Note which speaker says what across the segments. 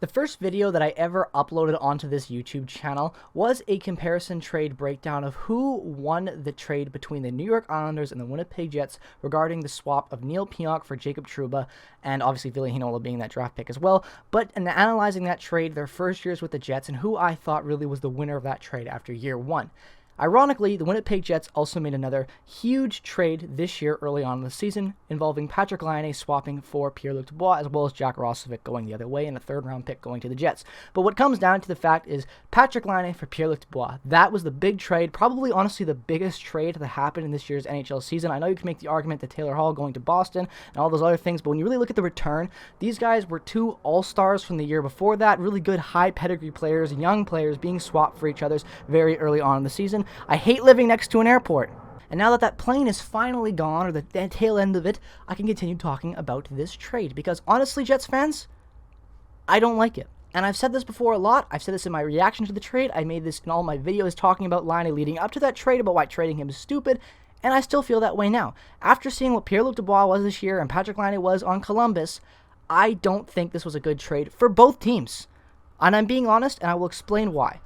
Speaker 1: The first video that I ever uploaded onto this YouTube channel was a comparison trade breakdown of who won the trade between the New York Islanders and the Winnipeg Jets regarding the swap of Neil Pionk for Jacob Trouba, and obviously Ville Heinola being that draft pick as well. But in analyzing that trade, their first years with the Jets, and who I thought really was the winner of that trade after year one. Ironically, the Winnipeg Jets also made another huge trade this year early on in the season involving Patrik Laine swapping for Pierre-Luc Dubois as well as Jack Roslovic going the other way and a third-round pick going to the Jets. But what comes down to the fact is Patrik Laine for Pierre-Luc Dubois. That was the big trade, probably honestly the biggest trade that happened in this year's NHL season. I know you can make the argument that Taylor Hall going to Boston and all those other things, but when you really look at the return, these guys were two all-stars from the year before that, really good high pedigree players, young players being swapped for each other's very early on in the season. I hate living next to an airport. And now that that plane is finally gone, or the tail end of it, I can continue talking about this trade. Because honestly, Jets fans, I don't like it. And I've said this before a lot. I've said this in my reaction to the trade. I made this in all my videos talking about Laine leading up to that trade, about why trading him is stupid. And I still feel that way now. After seeing what Pierre-Luc Dubois was this year and Patrik Laine was on Columbus, I don't think this was a good trade for both teams. And I'm being honest, and I will explain why.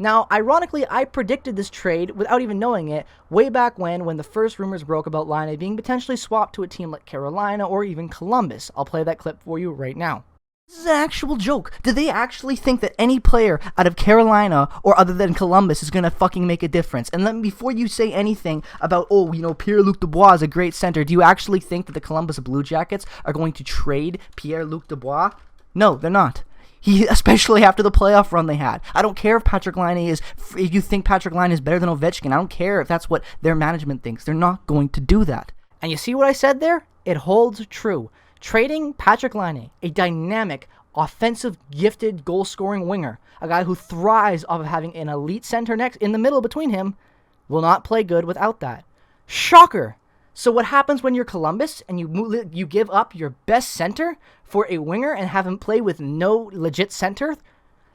Speaker 1: Now, ironically, I predicted this trade without even knowing it way back when the first rumors broke about Laine being potentially swapped to a team like Carolina or even Columbus. I'll play that clip for you right now. This is an actual joke. Do they actually think that any player out of Carolina or other than Columbus is going to fucking make a difference? And then before you say anything about, Pierre-Luc Dubois is a great center, do you actually think that the Columbus Blue Jackets are going to trade Pierre-Luc Dubois? No, they're not. Especially after the playoff run they had. I don't care if if you think Patrik Laine is better than Ovechkin. I don't care if that's what their management thinks. They're not going to do that. And you see what I said there? It holds true. Trading Patrik Laine, a dynamic, offensive, gifted, goal-scoring winger, a guy who thrives off of having an elite center next in the middle between him, will not play good without that. Shocker! So what happens when you're Columbus and you give up your best center for a winger and have him play with no legit center?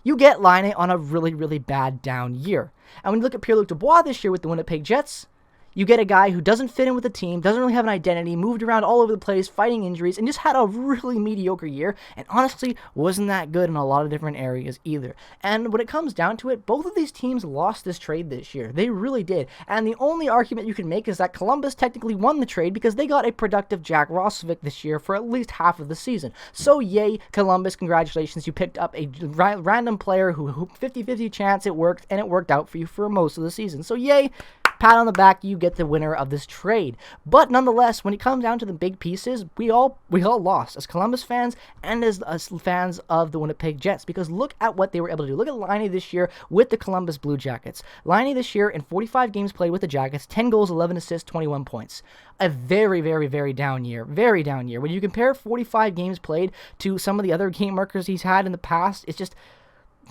Speaker 1: You get Laine on a really, really bad down year. And when you look at Pierre-Luc Dubois this year with the Winnipeg Jets, you get a guy who doesn't fit in with the team, doesn't really have an identity, moved around all over the place, fighting injuries, and just had a really mediocre year, and honestly wasn't that good in a lot of different areas either. And when it comes down to it, both of these teams lost this trade this year. They really did. And the only argument you can make is that Columbus technically won the trade because they got a productive Jack Roslovic this year for at least half of the season. So yay, Columbus, congratulations. You picked up a random player who 50-50 chance it worked, and it worked out for you for most of the season. So yay. Pat on the back, you get the winner of this trade. But nonetheless, when it comes down to the big pieces, we all lost as Columbus fans and as fans of the Winnipeg Jets, because look at what they were able to do. Look at Laine this year with the Columbus Blue Jackets. Laine this year in 45 games played with the Jackets, 10 goals, 11 assists, 21 points. A very, very, very down year. Very down year. When you compare 45 games played to some of the other game markers he's had in the past, it's just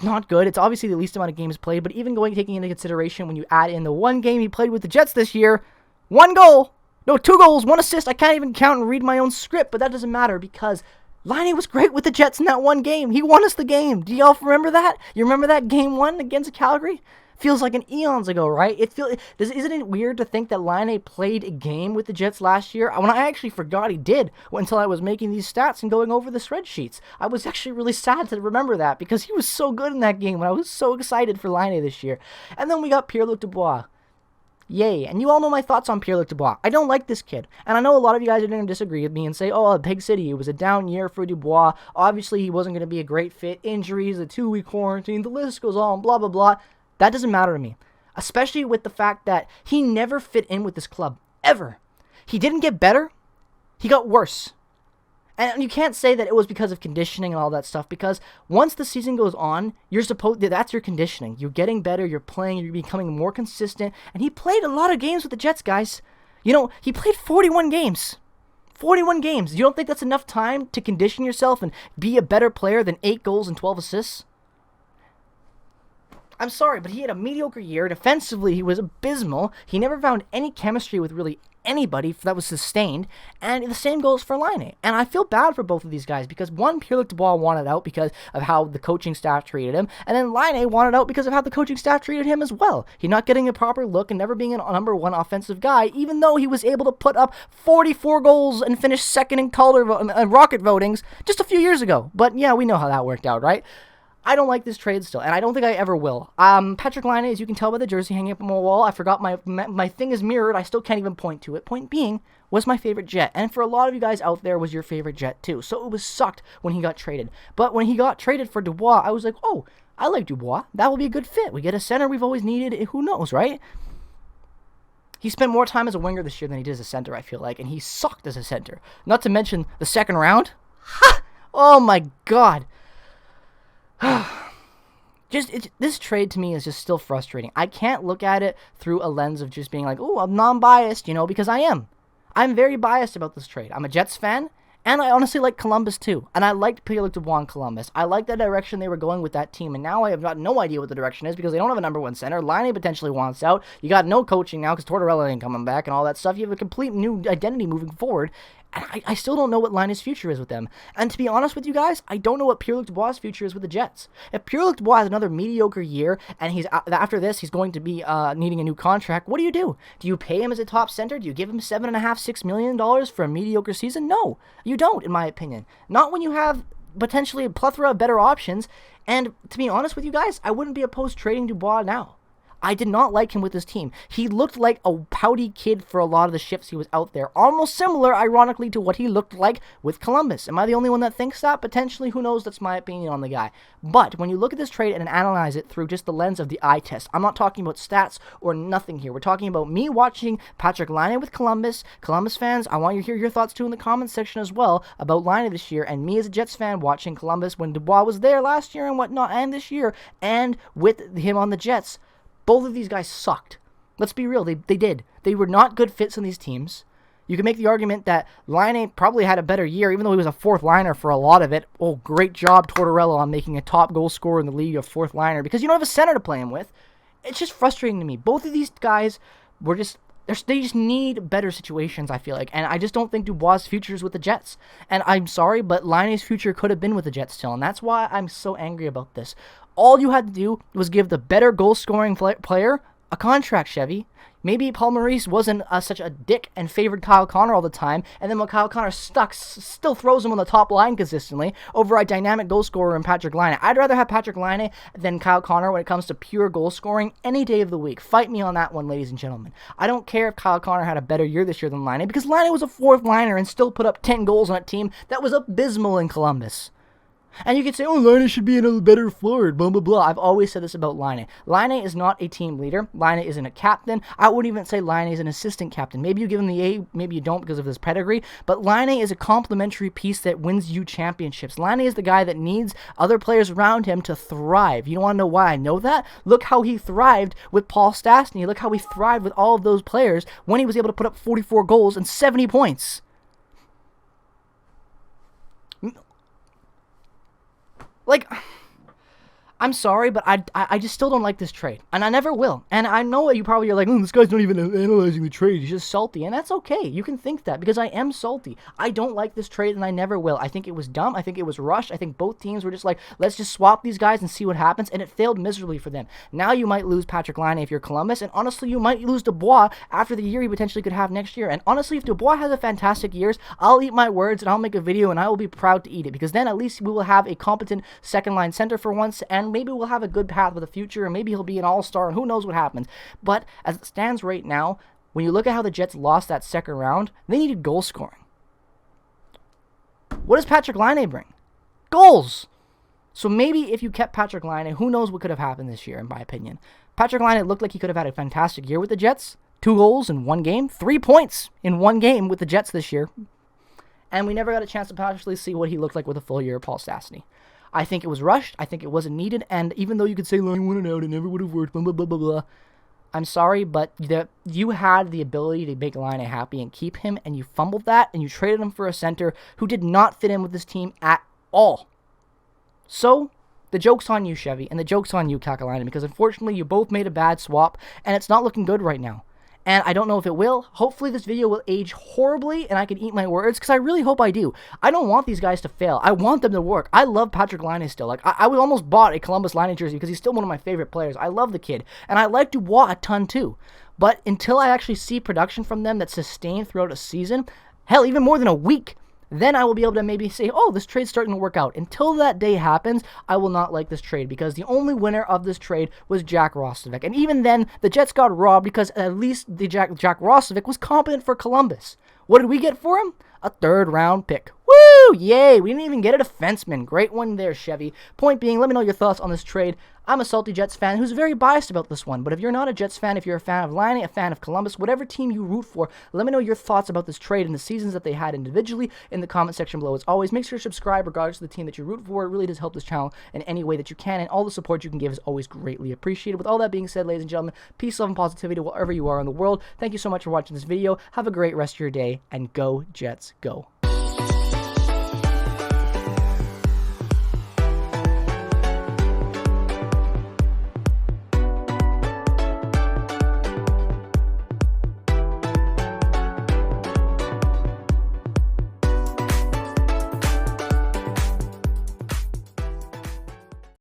Speaker 1: not good. It's obviously the least amount of games played, but even taking into consideration when you add in the one game he played with the Jets this year, 1 goal, no, 2 goals, 1 assist. I can't even count and read my own script, but that doesn't matter because Laine was great with the Jets in that one game. He won us the game. Do y'all remember that? You remember that game 1 against Calgary? Feels like an eons ago, right? Isn't it weird to think that Laine played a game with the Jets last year? When I actually forgot he did until I was making these stats and going over the spreadsheets. I was actually really sad to remember that because he was so good in that game and I was so excited for Laine this year. And then we got Pierre-Luc Dubois. Yay. And you all know my thoughts on Pierre-Luc Dubois. I don't like this kid. And I know a lot of you guys are going to disagree with me and say, oh, Big City, it was a down year for Dubois. Obviously, he wasn't going to be a great fit. Injuries, a 2-week quarantine, the list goes on, blah, blah, blah. That doesn't matter to me, especially with the fact that he never fit in with this club, ever. He didn't get better, he got worse. And you can't say that it was because of conditioning and all that stuff, because once the season goes on, that's your conditioning. You're getting better, you're playing, you're becoming more consistent, and he played a lot of games with the Jets, guys. He played 41 games. 41 games. You don't think that's enough time to condition yourself and be a better player than 8 goals and 12 assists? I'm sorry, but he had a mediocre year. Defensively, he was abysmal. He never found any chemistry with really anybody that was sustained, and the same goes for Laine. And I feel bad for both of these guys because one, Pierre-Luc Dubois wanted out because of how the coaching staff treated him, and then Laine wanted out because of how the coaching staff treated him as well. He not getting a proper look and never being a number one offensive guy, even though he was able to put up 44 goals and finish second in Calder Rocket votings just a few years ago. But yeah, we know how that worked out, right? I don't like this trade still, and I don't think I ever will. Patrik Laine, as you can tell by the jersey hanging up on my wall, I forgot my thing is mirrored. I still can't even point to it. Point being, was my favorite Jet, and for a lot of you guys out there, was your favorite Jet too. So it was sucked when he got traded. But when he got traded for Dubois, I was like, oh, I like Dubois. That will be a good fit. We get a center we've always needed. Who knows, right? He spent more time as a winger this year than he did as a center, I feel like, and he sucked as a center. Not to mention the second round. Ha! Oh my God. This trade to me is just still frustrating. I can't look at it through a lens of just being like, oh, I'm non-biased, because I am. I'm very biased about this trade. I'm a Jets fan, and I honestly like Columbus too. And I liked Pierre-Luc Dubois in Columbus. I like the direction they were going with that team, and now I have got no idea what the direction is because they don't have a number one center. Laine potentially wants out. You got no coaching now because Tortorella ain't coming back and all that stuff. You have a complete new identity moving forward. And I still don't know what Laine's future is with them. And to be honest with you guys, I don't know what Pierre-Luc Dubois' future is with the Jets. If Pierre-Luc Dubois has another mediocre year, and after this he's going to be needing a new contract, what do? Do you pay him as a top center? Do you give him $7.5, $6 million for a mediocre season? No, you don't, in my opinion. Not when you have potentially a plethora of better options. And to be honest with you guys, I wouldn't be opposed trading Dubois now. I did not like him with this team. He looked like a pouty kid for a lot of the shifts he was out there. Almost similar, ironically, to what he looked like with Columbus. Am I the only one that thinks that? Potentially, who knows? That's my opinion on the guy. But when you look at this trade and analyze it through just the lens of the eye test, I'm not talking about stats or nothing here. We're talking about me watching Patrik Laine with Columbus. Columbus fans, I want you to hear your thoughts too in the comments section as well about Laine this year, and me as a Jets fan watching Columbus when Dubois was there last year and whatnot, and this year, and with him on the Jets. Both of these guys sucked. Let's be real. They did. They were not good fits on these teams. You can make the argument that Laine probably had a better year, even though he was a fourth liner for a lot of it. Oh, great job, Tortorella, on making a top goal scorer in the league a fourth liner, because you don't have a center to play him with. It's just frustrating to me. Both of these guys were just... They just need better situations, I feel like. And I just don't think Dubois' future is with the Jets. And I'm sorry, but Laine's future could have been with the Jets still. And that's why I'm so angry about this. All you had to do was give the better goal-scoring player a contract, Chevy. Maybe Paul Maurice wasn't such a dick and favored Kyle Connor all the time, and then when Kyle Connor still throws him on the top line consistently over a dynamic goal scorer in Patrik Laine. I'd rather have Patrik Laine than Kyle Connor when it comes to pure goal scoring any day of the week. Fight me on that one, ladies and gentlemen. I don't care if Kyle Connor had a better year this year than Laine, because Laine was a fourth liner and still put up 10 goals on a team that was abysmal in Columbus. And you could say, oh, Laine should be in a better forward, blah, blah, blah. I've always said this about Laine. Laine is not a team leader. Laine isn't a captain. I wouldn't even say Laine is an assistant captain. Maybe you give him the A, maybe you don't because of his pedigree. But Laine is a complementary piece that wins you championships. Laine is the guy that needs other players around him to thrive. You don't want to know why I know that? Look how he thrived with Paul Stastny. Look how he thrived with all of those players when he was able to put up 44 goals and 70 points. Like, I'm sorry, but I just still don't like this trade. And I never will. And I know you probably are like, this guy's not even analyzing the trade. He's just salty. And that's okay. You can think that because I am salty. I don't like this trade and I never will. I think it was dumb. I think it was rushed. I think both teams were just like, let's just swap these guys and see what happens. And it failed miserably for them. Now you might lose Patrik Laine if you're Columbus. And honestly, you might lose Dubois after the year he potentially could have next year. And honestly, if Dubois has a fantastic year, I'll eat my words and I'll make a video and I will be proud to eat it. Because then at least we will have a competent second line center for once. And maybe we'll have a good path with the future, and maybe he'll be an all-star, and who knows what happens. But as it stands right now, when you look at how the Jets lost that second round, they needed goal scoring. What does Patrik Laine bring? Goals! So maybe if you kept Patrik Laine, who knows what could have happened this year, in my opinion. Patrik Laine looked like he could have had a fantastic year with the Jets. 2 goals in 1 game. 3 points in 1 game with the Jets this year. And we never got a chance to actually see what he looked like with a full year of Paul Stastny. I think it was rushed. I think it wasn't needed. And even though you could say Laine wanted out, it never would have worked, blah, blah, blah, blah, blah. I'm sorry, but you had the ability to make Laine happy and keep him, and you fumbled that, and you traded him for a center who did not fit in with this team at all. So, the joke's on you, Chevy, and the joke's on you, Kakalainen, because unfortunately you both made a bad swap, and it's not looking good right now. and I don't know if it will. Hopefully this video will age horribly and I can eat my words, because I really hope I do. I don't want these guys to fail. I want them to work. I love Patrick Laine still. Like, I almost bought a Columbus Laine jersey because he's still one of my favorite players. I love the kid, and I like Dubois a ton too. But until I actually see production from them that's sustained throughout a season, hell, even more than a week, then I will be able to maybe say, oh, this trade's starting to work out. Until that day happens, I will not like this trade, because the only winner of this trade was Jack Roslovic. And even then, the Jets got robbed, because at least the Jack Roslovic was competent for Columbus. What did we get for him? A 3rd-round pick. Woo! Yay! We didn't even get a defenseman. Great one there, Chevy. Point being, let me know your thoughts on this trade. I'm a salty Jets fan who's very biased about this one, but if you're not a Jets fan, if you're a fan of Laine, a fan of Columbus, whatever team you root for, let me know your thoughts about this trade and the seasons that they had individually in the comment section below. As always, make sure to subscribe regardless of the team that you root for. It really does help this channel in any way that you can, and all the support you can give is always greatly appreciated. With all that being said, ladies and gentlemen, peace, love, and positivity wherever you are in the world. Thank you so much for watching this video. Have a great rest of your day, and go Jets, go.